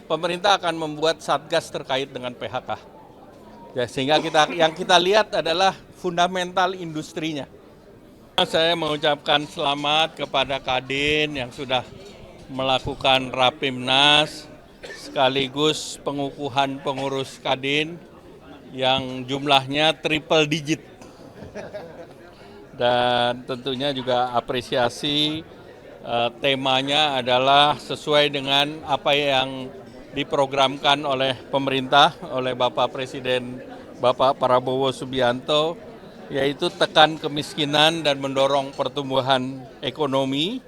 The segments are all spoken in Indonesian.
pemerintah akan membuat satgas terkait dengan PHK. Ya, sehingga yang kita lihat adalah fundamental industrinya. Saya mengucapkan selamat kepada Kadin yang sudah melakukan Rapimnas sekaligus pengukuhan pengurus Kadin yang jumlahnya triple digit. Dan tentunya juga apresiasi temanya adalah sesuai dengan apa yang diprogramkan oleh pemerintah, oleh Bapak Presiden Bapak Prabowo Subianto, yaitu tekan kemiskinan dan mendorong pertumbuhan ekonomi.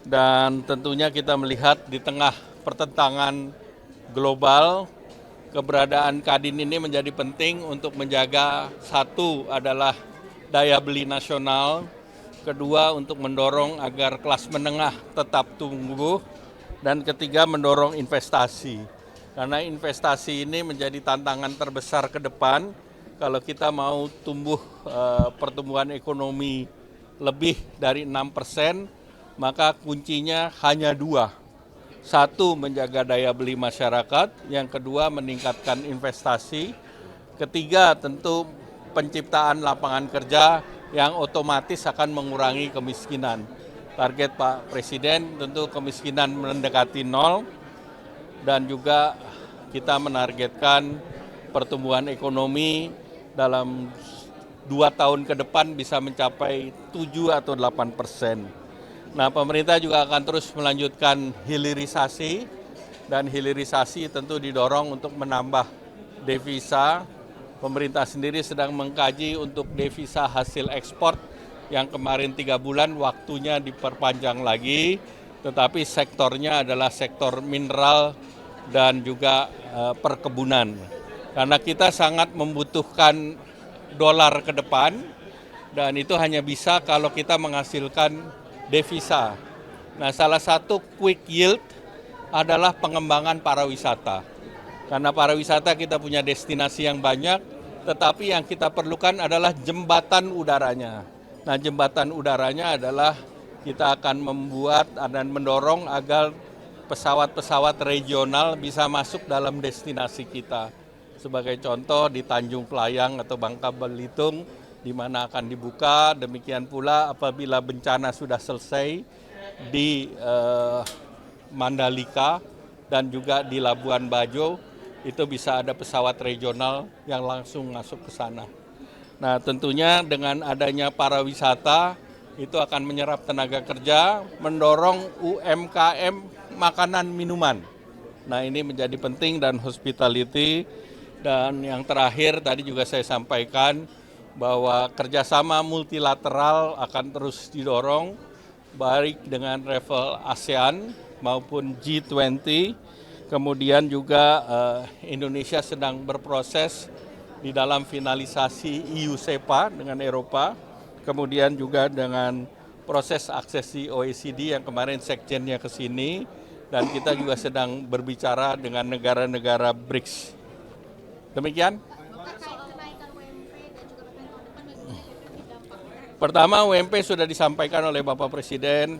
Dan tentunya kita melihat di tengah pertentangan global, keberadaan Kadin ini menjadi penting untuk menjaga, satu adalah daya beli nasional, kedua untuk mendorong agar kelas menengah tetap tumbuh, dan ketiga mendorong investasi. Karena investasi ini menjadi tantangan terbesar ke depan kalau kita mau tumbuh pertumbuhan ekonomi lebih dari 6%, maka kuncinya hanya dua. Satu, menjaga daya beli masyarakat, yang kedua meningkatkan investasi, ketiga tentu penciptaan lapangan kerja yang otomatis akan mengurangi kemiskinan. Target Pak Presiden tentu kemiskinan mendekati nol, dan juga kita menargetkan pertumbuhan ekonomi dalam 2 tahun ke depan bisa mencapai 7 atau 8%. Nah, pemerintah juga akan terus melanjutkan hilirisasi, dan hilirisasi tentu didorong untuk menambah devisa. Pemerintah sendiri sedang mengkaji untuk devisa hasil ekspor yang kemarin 3 bulan waktunya diperpanjang lagi, tetapi sektornya adalah sektor mineral dan juga perkebunan. Karena kita sangat membutuhkan dolar ke depan, dan itu hanya bisa kalau kita menghasilkan devisa. Nah, salah satu quick yield adalah pengembangan pariwisata. Karena pariwisata kita punya destinasi yang banyak, tetapi yang kita perlukan adalah jembatan udaranya. Nah, jembatan udaranya adalah kita akan membuat dan mendorong agar pesawat-pesawat regional bisa masuk dalam destinasi kita. Sebagai contoh di Tanjung Playang atau Bangka Belitung, di mana akan dibuka. Demikian pula apabila bencana sudah selesai di Mandalika dan juga di Labuan Bajo, itu bisa ada pesawat regional yang langsung masuk ke sana. Nah, tentunya dengan adanya pariwisata itu akan menyerap tenaga kerja, mendorong UMKM makanan minuman. Nah, ini menjadi penting, dan hospitality. Dan yang terakhir tadi juga saya sampaikan bahwa kerjasama multilateral akan terus didorong, baik dengan level ASEAN maupun G20. Kemudian juga Indonesia sedang berproses di dalam finalisasi EU-SEPA dengan Eropa, kemudian juga dengan proses aksesi OECD yang kemarin sekjennya ke sini, dan kita juga sedang berbicara dengan negara-negara BRICS. Demikian. Pertama, UMP sudah disampaikan oleh Bapak Presiden,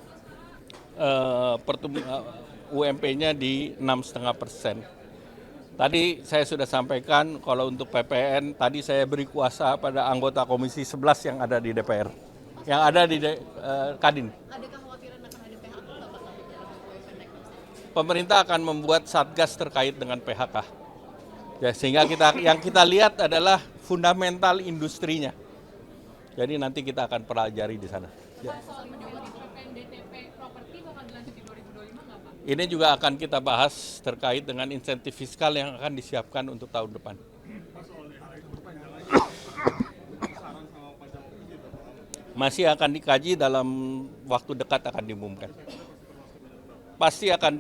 UMP-nya di 6,5%. Tadi saya sudah sampaikan kalau untuk PPN, tadi saya beri kuasa pada anggota Komisi 11 yang ada di DPR, yang ada di Kadin. Ada kekhawatiran akan ada PHK nggak Pak? Pemerintah akan membuat satgas terkait dengan PHK. Ya, sehingga yang kita lihat adalah fundamental industrinya. Jadi nanti kita akan pelajari di sana. Ya. Ini juga akan kita bahas terkait dengan insentif fiskal yang akan disiapkan untuk tahun depan. Masih akan dikaji, dalam waktu dekat akan diumumkan. Pasti akan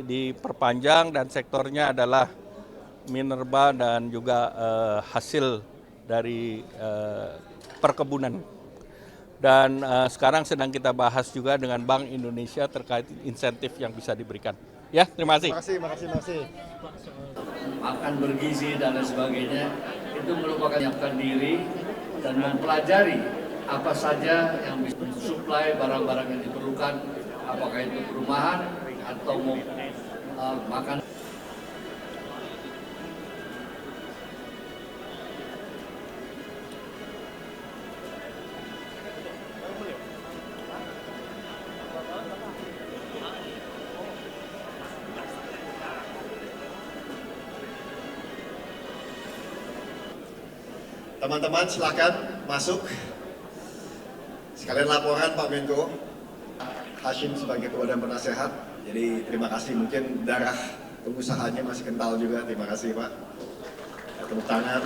diperpanjang, dan sektornya adalah minerba dan juga hasil dari perkebunan. Dan sekarang sedang kita bahas juga dengan Bank Indonesia terkait insentif yang bisa diberikan. Ya, terima kasih. Terima kasih. Makan bergizi dan lain sebagainya, itu merupakan menyiapkan diri dan mempelajari apa saja yang bisa mensuplai barang-barang yang diperlukan, apakah itu perumahan atau mau makan. Teman-teman silakan masuk. Sekalian laporan Pak Menko. Hashim sebagai Ketua dan Penasehat. Jadi terima kasih, mungkin darah pengusahanya masih kental juga. Terima kasih Pak. Tepuk tangan.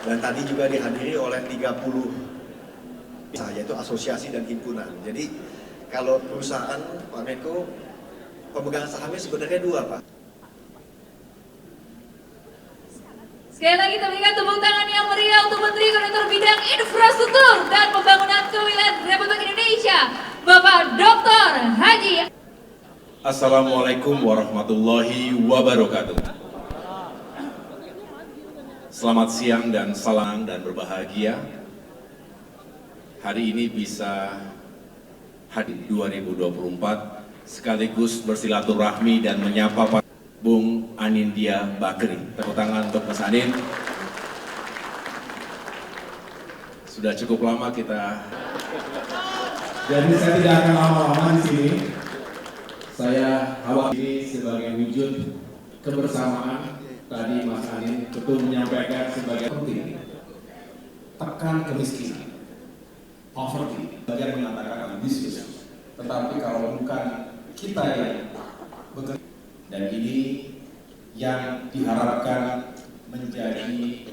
Dan tadi juga dihadiri oleh 30 yaitu asosiasi dan himpunan. Jadi kalau perusahaan Pak Menko, pemegang sahamnya sebenarnya 2 Pak. Sekali lagi kita berikan tepuk tangan yang meriah untuk Menteri Koordinator Bidang Infrastruktur dan Pembangunan Kewilayahan Republik Indonesia, Bapak Dr. Haji. Assalamualaikum warahmatullahi wabarakatuh. Selamat siang dan salam dan berbahagia. Hari ini bisa hadir 2024 sekaligus bersilaturahmi dan menyapa Pak Bung Anindya Bakri. Tepuk tangan untuk Mas Anin. Sudah cukup lama kita. Jadi saya tidak akan lama-lama di sini. Saya awal ini sebagai wujud kebersamaan. Tadi Mas Anin betul menyampaikan sebagai penting. Tekan kemiskinan. Poverty. Bagian mengatakan ambisius. Tetapi kalau bukan kita yang bekerja. Dan ini yang diharapkan menjadi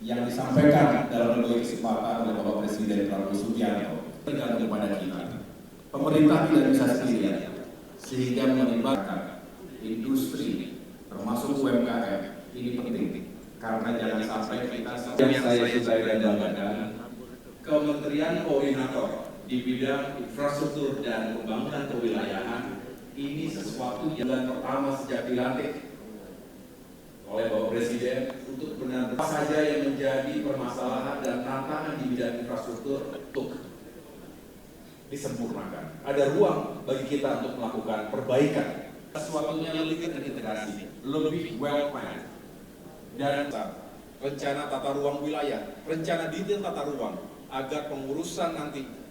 yang disampaikan dalam berbagai kesempatan oleh Bapak Presiden Prabowo Subianto tergantung kepada kita. Pemerintah tidak bisa sendirian, sehingga melibatkan industri termasuk UMKM ini penting. Karena jangan sampai kita yang saya sudah banggakan Kementerian Koordinator di bidang infrastruktur dan pembangunan kewilayahan ini sesuatu yang bulan pertama sejak dilantik oleh Bapak Presiden untuk benar-benar saja yang menjadi permasalahan dan tantangan di bidang infrastruktur untuk disempurnakan. Ada ruang bagi kita untuk melakukan perbaikan. Sesuatunya lebih terintegrasi, lebih well planned, dan rencana tata ruang wilayah, rencana detail tata ruang agar pengurusan nanti